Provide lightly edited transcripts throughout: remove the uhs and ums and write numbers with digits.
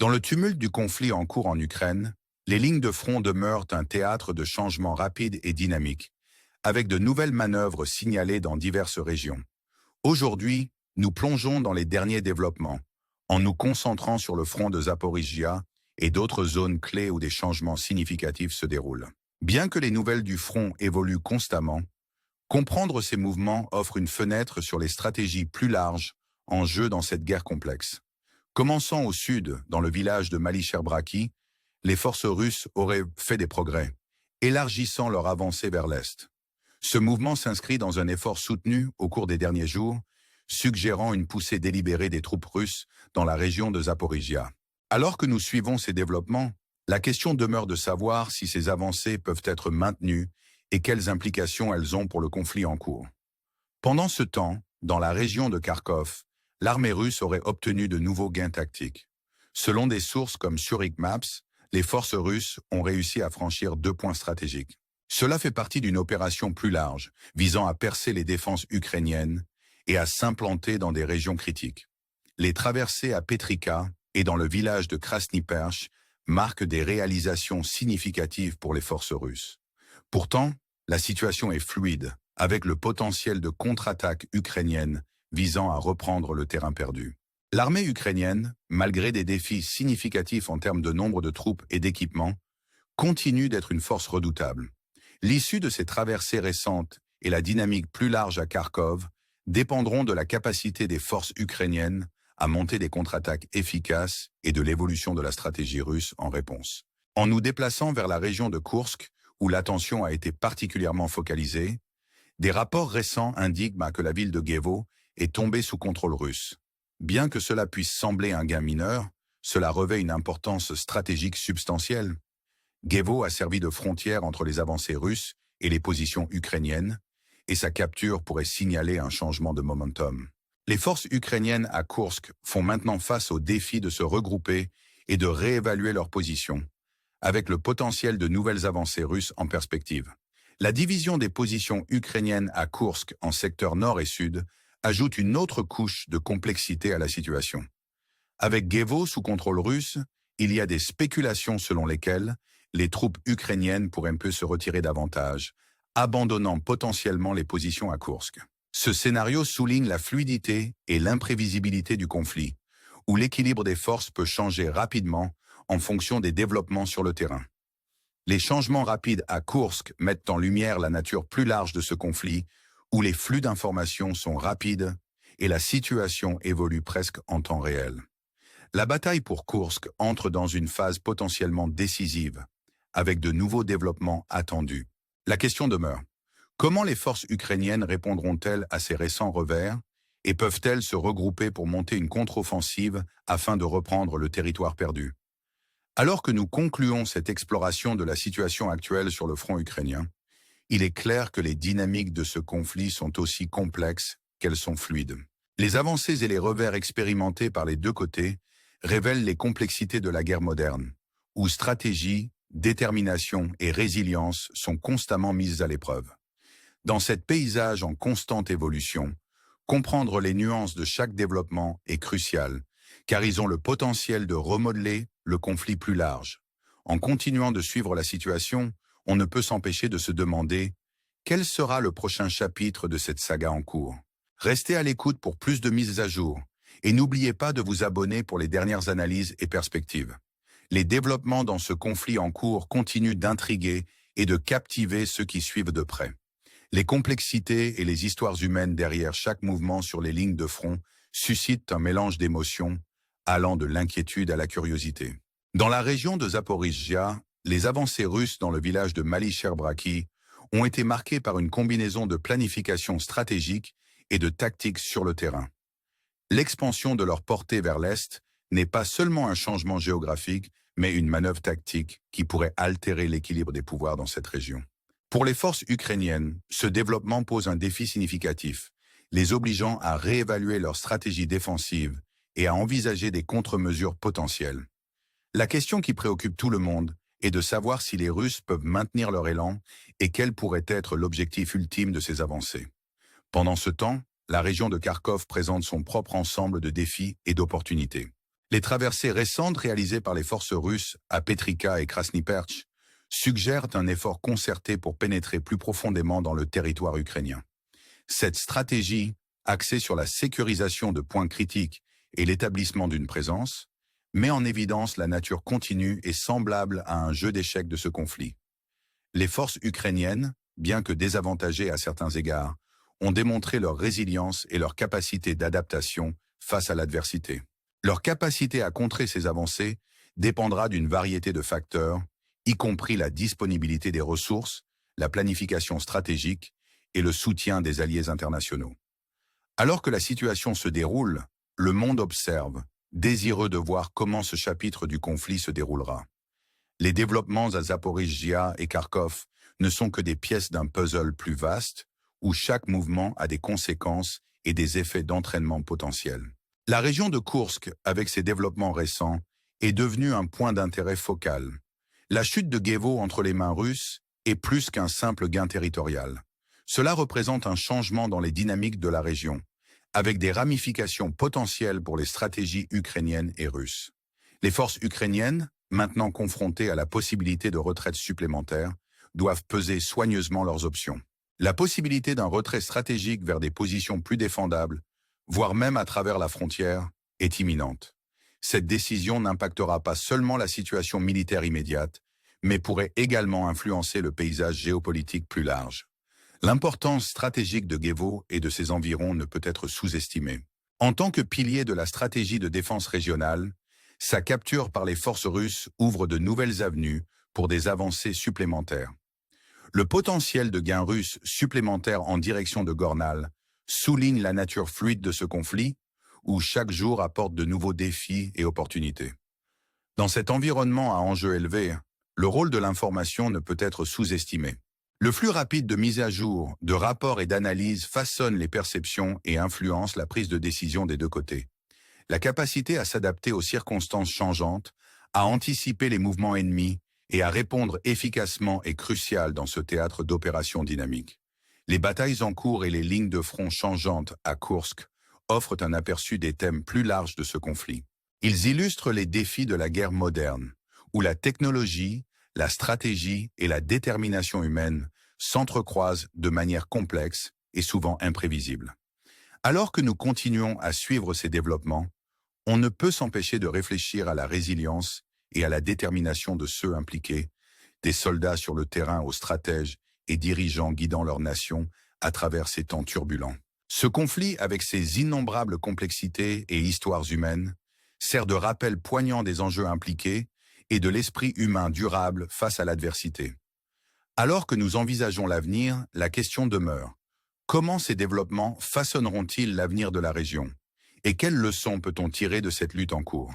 Dans le tumulte du conflit en cours en Ukraine, les lignes de front demeurent un théâtre de changements rapides et dynamiques, avec de nouvelles manœuvres signalées dans diverses régions. Aujourd'hui, nous plongeons dans les derniers développements, en nous concentrant sur le front de Zaporizhia et d'autres zones clés où des changements significatifs se déroulent. Bien que les nouvelles du front évoluent constamment, comprendre ces mouvements offre une fenêtre sur les stratégies plus larges en jeu dans cette guerre complexe. Commençant au sud, dans le village de Mali-Cherbraki, les forces russes auraient fait des progrès, élargissant leur avancée vers l'est. Ce mouvement s'inscrit dans un effort soutenu au cours des derniers jours, suggérant une poussée délibérée des troupes russes dans la région de Zaporizhia. Alors que nous suivons ces développements, la question demeure de savoir si ces avancées peuvent être maintenues et quelles implications elles ont pour le conflit en cours. Pendant ce temps, dans la région de Kharkov, l'armée russe aurait obtenu de nouveaux gains tactiques. Selon des sources comme Surik Maps, les forces russes ont réussi à franchir 2 points stratégiques. Cela fait partie d'une opération plus large, visant à percer les défenses ukrainiennes et à s'implanter dans des régions critiques. Les traversées à Petrika et dans le village de Krasny Perch marquent des réalisations significatives pour les forces russes. Pourtant, la situation est fluide, avec le potentiel de contre-attaque ukrainienne visant à reprendre le terrain perdu. L'armée ukrainienne, malgré des défis significatifs en termes de nombre de troupes et d'équipements, continue d'être une force redoutable. L'issue de ces traversées récentes et la dynamique plus large à Kharkov dépendront de la capacité des forces ukrainiennes à monter des contre-attaques efficaces et de l'évolution de la stratégie russe en réponse. En nous déplaçant vers la région de Koursk, où l'attention a été particulièrement focalisée, des rapports récents indiquent que la ville de Ghevo est tombée sous contrôle russe. Bien que cela puisse sembler un gain mineur, cela revêt une importance stratégique substantielle. Ghevo a servi de frontière entre les avancées russes et les positions ukrainiennes, et sa capture pourrait signaler un changement de momentum. Les forces ukrainiennes à Koursk font maintenant face au défi de se regrouper et de réévaluer leur position, avec le potentiel de nouvelles avancées russes en perspective. La division des positions ukrainiennes à Koursk en secteurs nord et sud ajoute une autre couche de complexité à la situation. Avec Ghevo sous contrôle russe, il y a des spéculations selon lesquelles les troupes ukrainiennes pourraient un peu se retirer davantage, abandonnant potentiellement les positions à Koursk. Ce scénario souligne la fluidité et l'imprévisibilité du conflit, où l'équilibre des forces peut changer rapidement en fonction des développements sur le terrain. Les changements rapides à Koursk mettent en lumière la nature plus large de ce conflit, où les flux d'informations sont rapides et la situation évolue presque en temps réel. La bataille pour Koursk entre dans une phase potentiellement décisive, avec de nouveaux développements attendus. La question demeure: comment les forces ukrainiennes répondront-elles à ces récents revers et peuvent-elles se regrouper pour monter une contre-offensive afin de reprendre le territoire perdu? Alors que nous concluons cette exploration de la situation actuelle sur le front ukrainien, il est clair que les dynamiques de ce conflit sont aussi complexes qu'elles sont fluides. Les avancées et les revers expérimentés par les deux côtés révèlent les complexités de la guerre moderne, où stratégie, détermination et résilience sont constamment mises à l'épreuve. Dans cet paysage en constante évolution, comprendre les nuances de chaque développement est crucial, car ils ont le potentiel de remodeler le conflit plus large. En continuant de suivre la situation, on ne peut s'empêcher de se demander quel sera le prochain chapitre de cette saga en cours. Restez à l'écoute pour plus de mises à jour et n'oubliez pas de vous abonner pour les dernières analyses et perspectives. Les développements dans ce conflit en cours continuent d'intriguer et de captiver ceux qui suivent de près. Les complexités et les histoires humaines derrière chaque mouvement sur les lignes de front suscitent un mélange d'émotions allant de l'inquiétude à la curiosité. Dans la région de Zaporizhia, les avancées russes dans le village de Mali-Cherbraki ont été marquées par une combinaison de planification stratégique et de tactique sur le terrain. L'expansion de leur portée vers l'Est n'est pas seulement un changement géographique, mais une manœuvre tactique qui pourrait altérer l'équilibre des pouvoirs dans cette région. Pour les forces ukrainiennes, ce développement pose un défi significatif, les obligeant à réévaluer leur stratégie défensive et à envisager des contre-mesures potentielles. La question qui préoccupe tout le monde est de savoir si les Russes peuvent maintenir leur élan et quel pourrait être l'objectif ultime de ces avancées. Pendant ce temps, la région de Kharkov présente son propre ensemble de défis et d'opportunités. Les traversées récentes réalisées par les forces russes à Petrivka et Krasny-Perch suggèrent un effort concerté pour pénétrer plus profondément dans le territoire ukrainien. Cette stratégie, axée sur la sécurisation de points critiques et l'établissement d'une présence, met en évidence la nature continue et semblable à un jeu d'échecs de ce conflit. Les forces ukrainiennes, bien que désavantagées à certains égards, ont démontré leur résilience et leur capacité d'adaptation face à l'adversité. Leur capacité à contrer ces avancées dépendra d'une variété de facteurs, y compris la disponibilité des ressources, la planification stratégique et le soutien des alliés internationaux. Alors que la situation se déroule, le monde observe, désireux de voir comment ce chapitre du conflit se déroulera. Les développements à Zaporijjia et Kharkov ne sont que des pièces d'un puzzle plus vaste, où chaque mouvement a des conséquences et des effets d'entraînement potentiels. La région de Koursk, avec ses développements récents, est devenue un point d'intérêt focal. La chute de Ghevo entre les mains russes est plus qu'un simple gain territorial. Cela représente un changement dans les dynamiques de la région, avec des ramifications potentielles pour les stratégies ukrainiennes et russes. Les forces ukrainiennes, maintenant confrontées à la possibilité de retraite supplémentaire, doivent peser soigneusement leurs options. La possibilité d'un retrait stratégique vers des positions plus défendables, voire même à travers la frontière, est imminente. Cette décision n'impactera pas seulement la situation militaire immédiate, mais pourrait également influencer le paysage géopolitique plus large. L'importance stratégique de Ghevo et de ses environs ne peut être sous-estimée. En tant que pilier de la stratégie de défense régionale, sa capture par les forces russes ouvre de nouvelles avenues pour des avancées supplémentaires. Le potentiel de gains russes supplémentaires en direction de Gornal souligne la nature fluide de ce conflit, où chaque jour apporte de nouveaux défis et opportunités. Dans cet environnement à enjeux élevés, le rôle de l'information ne peut être sous-estimé. Le flux rapide de mise à jour, de rapports et d'analyses façonne les perceptions et influence la prise de décision des deux côtés. La capacité à s'adapter aux circonstances changeantes, à anticiper les mouvements ennemis et à répondre efficacement est cruciale dans ce théâtre d'opérations dynamiques. Les batailles en cours et les lignes de front changeantes à Koursk offrent un aperçu des thèmes plus larges de ce conflit. Ils illustrent les défis de la guerre moderne, où la technologie, la stratégie et la détermination humaine s'entrecroisent de manière complexe et souvent imprévisible. Alors que nous continuons à suivre ces développements, on ne peut s'empêcher de réfléchir à la résilience et à la détermination de ceux impliqués, des soldats sur le terrain aux stratèges et dirigeants guidant leur nation à travers ces temps turbulents. Ce conflit, avec ses innombrables complexités et histoires humaines, sert de rappel poignant des enjeux impliqués et de l'esprit humain durable face à l'adversité. Alors que nous envisageons l'avenir, la question demeure. Comment ces développements façonneront-ils l'avenir de la région? Et quelles leçons peut-on tirer de cette lutte en cours?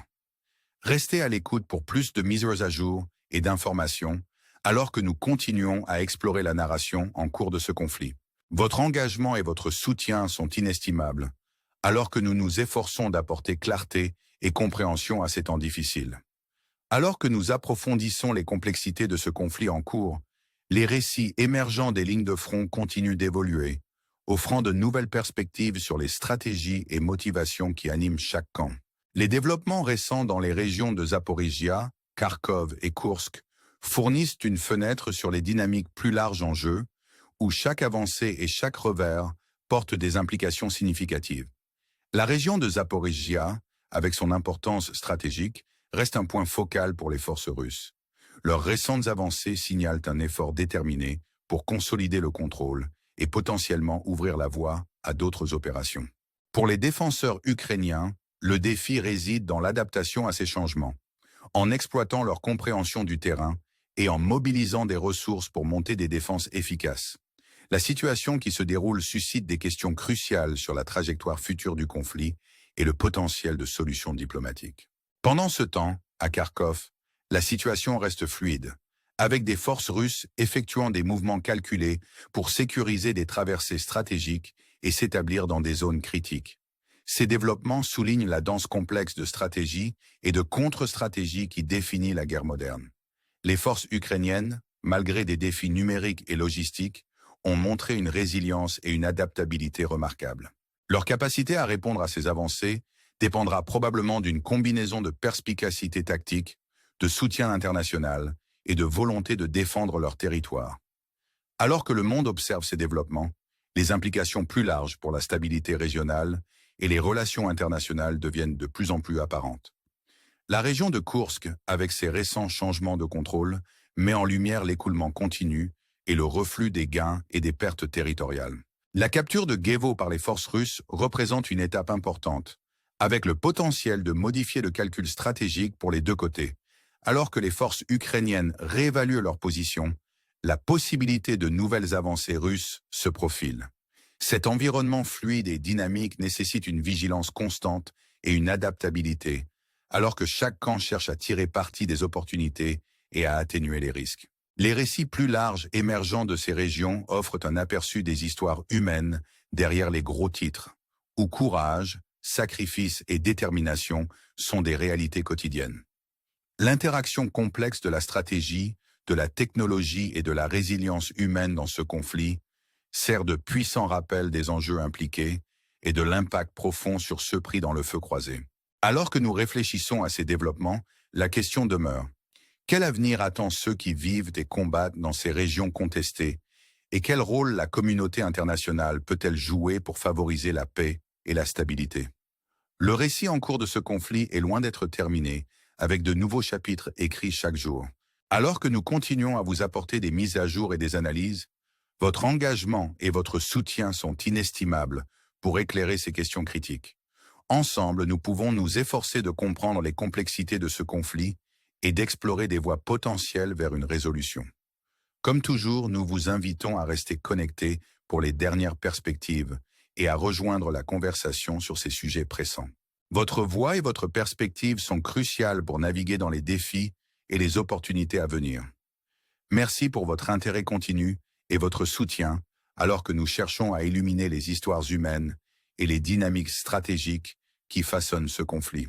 Restez à l'écoute pour plus de mises à jour et d'informations, alors que nous continuons à explorer la narration en cours de ce conflit. Votre engagement et votre soutien sont inestimables, alors que nous nous efforçons d'apporter clarté et compréhension à ces temps difficiles. Alors que nous approfondissons les complexités de ce conflit en cours, les récits émergents des lignes de front continuent d'évoluer, offrant de nouvelles perspectives sur les stratégies et motivations qui animent chaque camp. Les développements récents dans les régions de Zaporijjia, Kharkov et Koursk fournissent une fenêtre sur les dynamiques plus larges en jeu, où chaque avancée et chaque revers portent des implications significatives. La région de Zaporijjia, avec son importance stratégique, reste un point focal pour les forces russes. Leurs récentes avancées signalent un effort déterminé pour consolider le contrôle et potentiellement ouvrir la voie à d'autres opérations. Pour les défenseurs ukrainiens, le défi réside dans l'adaptation à ces changements, en exploitant leur compréhension du terrain et en mobilisant des ressources pour monter des défenses efficaces. La situation qui se déroule suscite des questions cruciales sur la trajectoire future du conflit et le potentiel de solutions diplomatiques. Pendant ce temps, à Kharkov, la situation reste fluide, avec des forces russes effectuant des mouvements calculés pour sécuriser des traversées stratégiques et s'établir dans des zones critiques. Ces développements soulignent la danse complexe de stratégie et de contre-stratégie qui définit la guerre moderne. Les forces ukrainiennes, malgré des défis numériques et logistiques, ont montré une résilience et une adaptabilité remarquables. Leur capacité à répondre à ces avancées dépendra probablement d'une combinaison de perspicacité tactique, de soutien international et de volonté de défendre leur territoire. Alors que le monde observe ces développements, les implications plus larges pour la stabilité régionale et les relations internationales deviennent de plus en plus apparentes. La région de Koursk, avec ses récents changements de contrôle, met en lumière l'écoulement continu et le reflux des gains et des pertes territoriales. La capture de Guevo par les forces russes représente une étape importante, avec le potentiel de modifier le calcul stratégique pour les deux côtés. Alors que les forces ukrainiennes réévaluent leur position, la possibilité de nouvelles avancées russes se profile. Cet environnement fluide et dynamique nécessite une vigilance constante et une adaptabilité, alors que chaque camp cherche à tirer parti des opportunités et à atténuer les risques. Les récits plus larges émergents de ces régions offrent un aperçu des histoires humaines derrière les gros titres, où courage, sacrifice et détermination sont des réalités quotidiennes. L'interaction complexe de la stratégie, de la technologie et de la résilience humaine dans ce conflit sert de puissant rappel des enjeux impliqués et de l'impact profond sur ceux pris dans le feu croisé. Alors que nous réfléchissons à ces développements, la question demeure. Quel avenir attend ceux qui vivent et combattent dans ces régions contestées et quel rôle la communauté internationale peut-elle jouer pour favoriser la paix et la stabilité? Le récit en cours de ce conflit est loin d'être terminé, avec de nouveaux chapitres écrits chaque jour. Alors que nous continuons à vous apporter des mises à jour et des analyses, votre engagement et votre soutien sont inestimables pour éclairer ces questions critiques. Ensemble, nous pouvons nous efforcer de comprendre les complexités de ce conflit et d'explorer des voies potentielles vers une résolution. Comme toujours, nous vous invitons à rester connectés pour les dernières perspectives et à rejoindre la conversation sur ces sujets pressants. Votre voix et votre perspective sont cruciales pour naviguer dans les défis et les opportunités à venir. Merci pour votre intérêt continu et votre soutien alors que nous cherchons à illuminer les histoires humaines et les dynamiques stratégiques qui façonnent ce conflit.